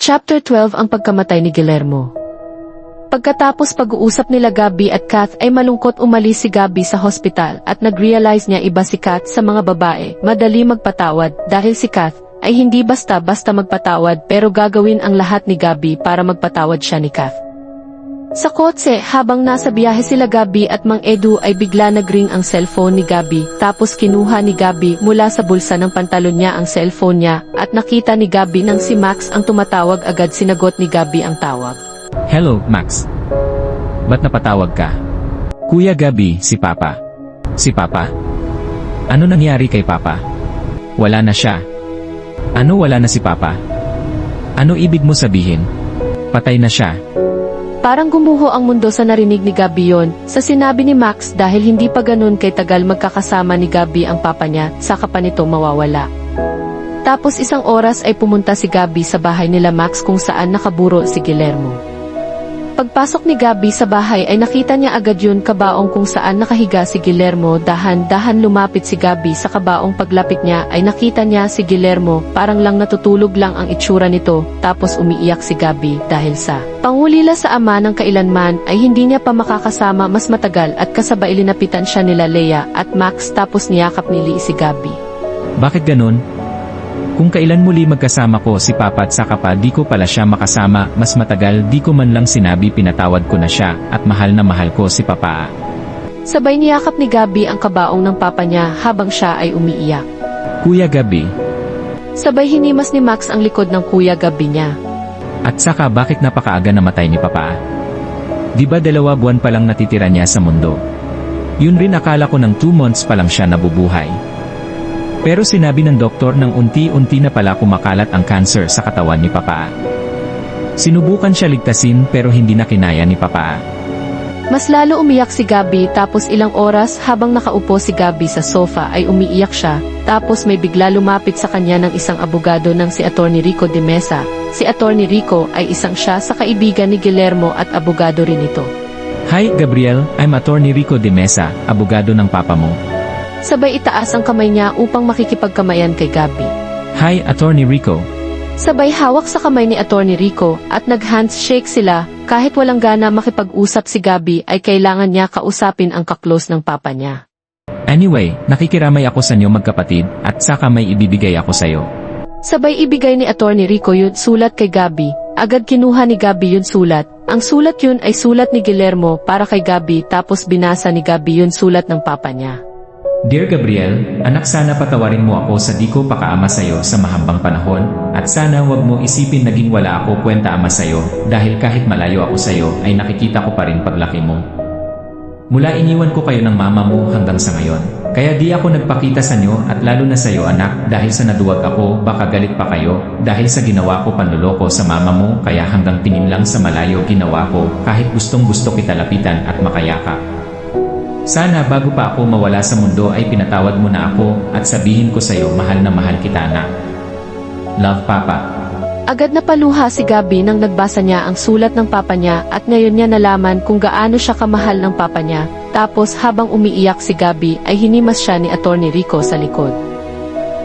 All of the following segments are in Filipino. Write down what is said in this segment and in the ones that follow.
Chapter 12 Ang pagkamatay ni Guillermo. Pagkatapos pag-uusap nila Gabby at Kath ay malungkot umalis si Gabby sa hospital at nag-realize niya iba si Kath sa mga babae, madali magpatawad dahil si Kath ay hindi basta-basta magpatawad pero gagawin ang lahat ni Gabby para magpatawad siya ni Kath. Sa kotse habang nasa biyahe sila Gabby at Mang Edu ay bigla nag-ring ang cellphone ni Gabby tapos kinuha ni Gabby mula sa bulsa ng pantalon niya ang cellphone niya at nakita ni Gabby nang si Max ang tumatawag agad sinagot ni Gabby ang tawag. Hello, Max. Ba't napatawag ka? Kuya Gabby, si Papa. Si Papa? Ano nangyari kay Papa? Wala na siya. Ano wala na si Papa? Ano ibig mo sabihin? Patay na siya. Parang gumuho ang mundo sa narinig ni Gabby yon, sa sinabi ni Max dahil hindi pa ganun kay tagal magkakasama ni Gabby ang papa niya, saka pa nito mawawala. Tapos isang oras ay pumunta si Gabby sa bahay nila Max kung saan nakaburo si Guillermo. Pagpasok ni Gabby sa bahay ay nakita niya agad yun kabaong kung saan nakahiga si Guillermo. Dahan-dahan lumapit si Gabby sa kabaong, paglapit niya ay nakita niya si Guillermo, parang lang natutulog lang ang itsura nito, tapos umiiyak si Gabby dahil sa pangulila sa ama ng kailanman ay hindi niya pa makakasama mas matagal at kasabay linapitan siya nila Leia at Max tapos niyakap nili si Gabby. Bakit ganun? Kung kailan muli magkasama ko si Papa at saka pa di ko pala siya makasama mas matagal, di ko man lang sinabi pinatawad ko na siya at mahal na mahal ko si Papa. Sabay niyakap ni Gabby ang kabaong ng papa niya habang siya ay umiiyak. Kuya Gabby. Sabay hinimas ni Max ang likod ng Kuya Gabby niya. At saka bakit napakaaga namatay ni Papa? Di ba 2 buwan pa lang natitira niya sa mundo? Yun rin akala ko ng 2 months pa lang siya nabubuhay. Pero sinabi ng doktor nang unti-unti na pala kumakalat ang cancer sa katawan ni Papa. Sinubukan siya ligtasin pero hindi na kinaya ni Papa. Mas lalo umiyak si Gabby tapos ilang oras habang nakaupo si Gabby sa sofa ay umiiyak siya, tapos may bigla lumapit sa kanya ng isang abogado ng si Attorney Rico de Mesa. Si Attorney Rico ay isang siya sa kaibigan ni Guillermo at abogado rin ito. Hi Gabriel, I'm Attorney Rico de Mesa, abogado ng papa mo. Sabay itaas ang kamay niya upang makikipagkamayan kay Gabby. Hi Attorney Rico. Sabay hawak sa kamay ni Attorney Rico at nag-handshake sila. Kahit walang gana makipag-usap si Gabby ay kailangan niya kausapin ang kaklose ng papa niya. Anyway, nakikiramay ako sa inyo magkapatid at saka may ibibigay ako sa iyo. Sabay ibigay ni Attorney Rico yun sulat kay Gabby. Agad kinuha ni Gabby yun sulat. Ang sulat yun ay sulat ni Guillermo para kay Gabby tapos binasa ni Gabby yun sulat ng papa niya. Dear Gabriel, anak, sana patawarin mo ako sa di ko pakaama sa'yo sa mahabang panahon, at sana wag mo isipin naging wala ako kwenta ama sa'yo, dahil kahit malayo ako sa'yo ay nakikita ko pa rin paglaki mo. Mula iniwan ko kayo ng mama mo hanggang sa ngayon, kaya di ako nagpakita sa inyo at lalo na sa'yo anak dahil sa naduwag ako baka galit pa kayo, dahil sa ginawa ko panloloko sa mama mo kaya hanggang tingin lang sa malayo ginawa ko kahit gustong gusto kita lapitan at makayakap. Sana bago pa ako mawala sa mundo ay pinatawad mo na ako at sabihin ko sa'yo mahal na mahal kita na. Love, Papa. Agad na paluha si Gabby nang nagbasa niya ang sulat ng papa niya at ngayon niya nalaman kung gaano siya kamahal ng papa niya. Tapos habang umiiyak si Gabby ay hinimas siya ni Attorney Rico sa likod.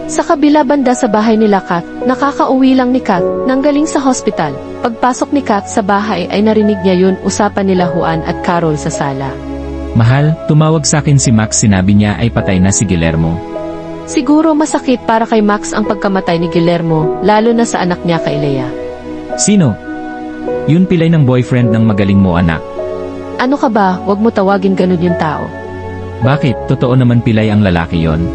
Sa kabila banda sa bahay nila Kath, nakakauwi lang ni Kath nang galing sa hospital. Pagpasok ni Kath sa bahay ay narinig niya yun usapan nila Juan at Carol sa sala. Mahal, tumawag sa akin si Max, sinabi niya ay patay na si Guillermo. Siguro masakit para kay Max ang pagkamatay ni Guillermo, lalo na sa anak niya kay Leia. Sino? Yun pilay ng boyfriend ng magaling mo anak. Ano ka ba, wag mo tawagin ganun yung tao. Bakit, totoo naman pilay ang lalaki yon?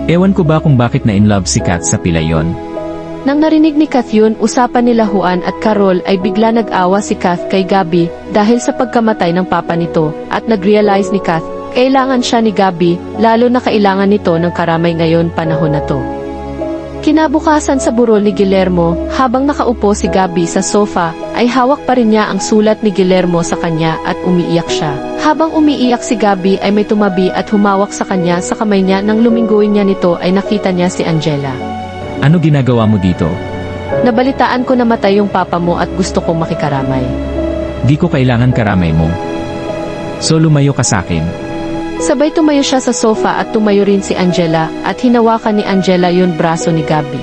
Ewan ko ba kung bakit na in love si Kat sa pilay yon? Nang narinig ni Kath yun, usapan nila Juan at Carol ay bigla nag-awa si Kath kay Gabby dahil sa pagkamatay ng papa nito at nag-realize ni Kath, kailangan siya ni Gabby, lalo na kailangan nito ng karamay ngayon panahon na to. Kinabukasan sa burol ni Guillermo, habang nakaupo si Gabby sa sofa, ay hawak pa rin niya ang sulat ni Guillermo sa kanya at umiiyak siya. Habang umiiyak si Gabby ay may tumabi at humawak sa kanya sa kamay niya, nang lumingguin niya nito ay nakita niya si Angela. Ano ginagawa mo dito? Nabalitaan ko na matay yung papa mo at gusto kong makikaramay. Di ko kailangan karamay mo. So lumayo ka sa akin. Sabay tumayo siya sa sofa at tumayo rin si Angela at hinawakan ni Angela yun braso ni Gabby.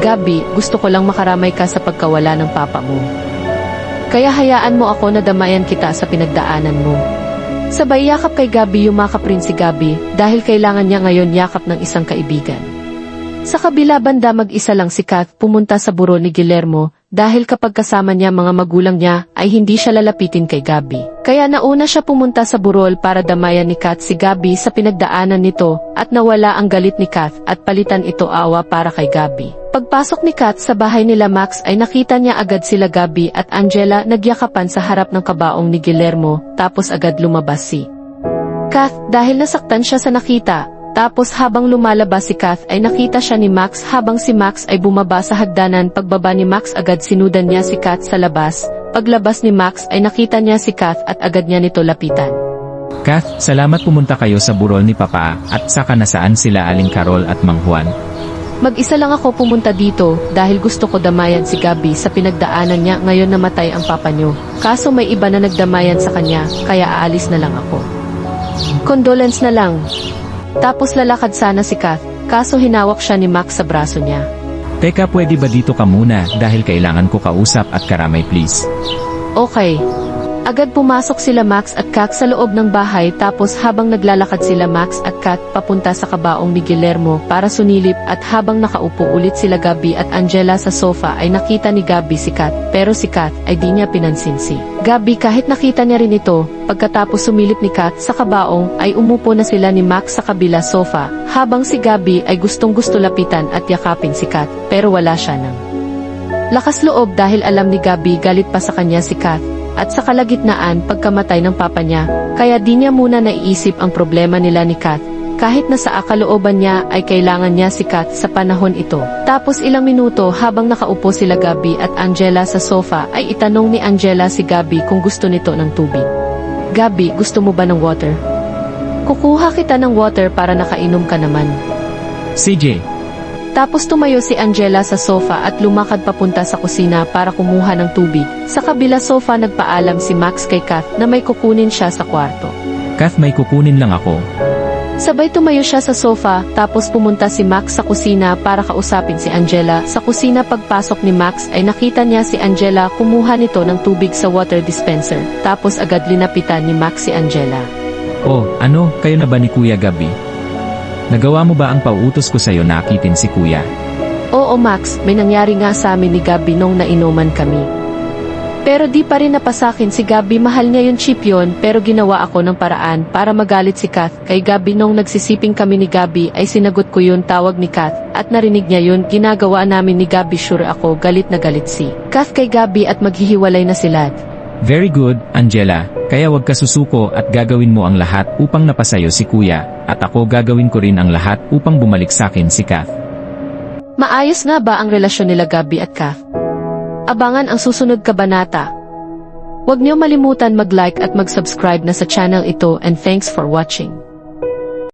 Gabi, gusto ko lang makaramay ka sa pagkawala ng papa mo. Kaya hayaan mo ako na damayan kita sa pinagdaanan mo. Sabay yakap kay Gabi yumakap rin si Gabi dahil kailangan niya ngayon yakap ng isang kaibigan. Sa kabila banda mag-isa lang si Kath pumunta sa burol ni Guillermo dahil kapag kasama niya mga magulang niya ay hindi siya lalapitin kay Gabi. Kaya nauna siya pumunta sa burol para damayan ni Kath si Gabi sa pinagdaanan nito at nawala ang galit ni Kath at palitan ito awa para kay Gabi. Pagpasok ni Kath sa bahay nila Max ay nakita niya agad sila Gabi at Angela nagyakapan sa harap ng kabaong ni Guillermo tapos agad lumabas si Kath dahil nasaktan siya sa nakita. Tapos habang lumalabas si Kath ay nakita siya ni Max habang si Max ay bumaba sa hagdanan. Pagbaba ni Max agad sinudan niya si Kath sa labas. Paglabas ni Max ay nakita niya si Kath at agad niya nito lapitan. Kath, salamat pumunta kayo sa burol ni Papa at saka nasaan sila Aling Carol at Mang Juan. Mag-isa lang ako pumunta dito dahil gusto ko damayan si Gabi sa pinagdaanan niya ngayon namatay ang papa niyo. Kaso may iba na nagdamayan sa kanya kaya aalis na lang ako. Condolence na lang. Tapos lalakad sana si Kath, kaso hinawak siya ni Max sa braso niya. Teka, pwede ba dito ka muna dahil kailangan ko kausap at karamay please. Okay. Agad pumasok sila Max at Kath sa loob ng bahay tapos habang naglalakad sila Max at Kath papunta sa kabaong ni Guillermo para sunilip at habang nakaupo ulit sila Gabi at Angela sa sofa ay nakita ni Gabi si Kath pero si Kath ay di niya pinansin si Gabi kahit nakita niya rin ito. Pagkatapos sumilip ni Kath sa kabaong ay umupo na sila ni Max sa kabila sofa habang si Gabi ay gustong gusto lapitan at yakapin si Kath pero wala siya ng lakas loob dahil alam ni Gabi galit pa sa kanya si Kath. At sa kalagitnaan pagkamatay ng papa niya, kaya di niya muna naiisip ang problema nila ni Kath. Kahit na sa akalooban niya ay kailangan niya si Kath sa panahon ito. Tapos ilang minuto habang nakaupo sila Gabi at Angela sa sofa ay itanong ni Angela si Gabi kung gusto nito ng tubig. Gabi, gusto mo ba ng water? Kukuha kita ng water para nakainom ka naman. CJ. Tapos tumayo si Angela sa sofa at lumakad papunta sa kusina para kumuha ng tubig. Sa kabila sofa nagpaalam si Max kay Kath na may kukunin siya sa kwarto. Kath, may kukunin lang ako. Sabay tumayo siya sa sofa tapos pumunta si Max sa kusina para kausapin si Angela. Sa kusina pagpasok ni Max ay nakita niya si Angela kumuha nito ng tubig sa water dispenser. Tapos agad linapitan ni Max si Angela. Oh, ano, kayo na ba ni Kuya Gabi? Nagawa mo ba ang pauutos ko sa'yo na akitin si Kuya? Oo Max, may nangyari nga sa amin ni Gabi nung nainuman kami. Pero di pa rin napasakin si Gabi, mahal niya yung chip yun pero ginawa ako ng paraan para magalit si Kath kay Gabi. Nung nagsisiping kami ni Gabi ay sinagot ko yun tawag ni Kath at narinig niya yun ginagawa namin ni Gabi. Sure ako galit na galit si Kath kay Gabi at maghihiwalay na sila. Very good, Angela. Kaya wag ka susuko at gagawin mo ang lahat upang napasayo si Kuya at ako gagawin ko rin ang lahat upang bumalik sa akin si Kath. Maayos nga ba ang relasyon nila Gabi at Kath? Abangan ang susunod kabanata. Huwag niyo malimutan mag-like at mag-subscribe na sa channel ito and thanks for watching.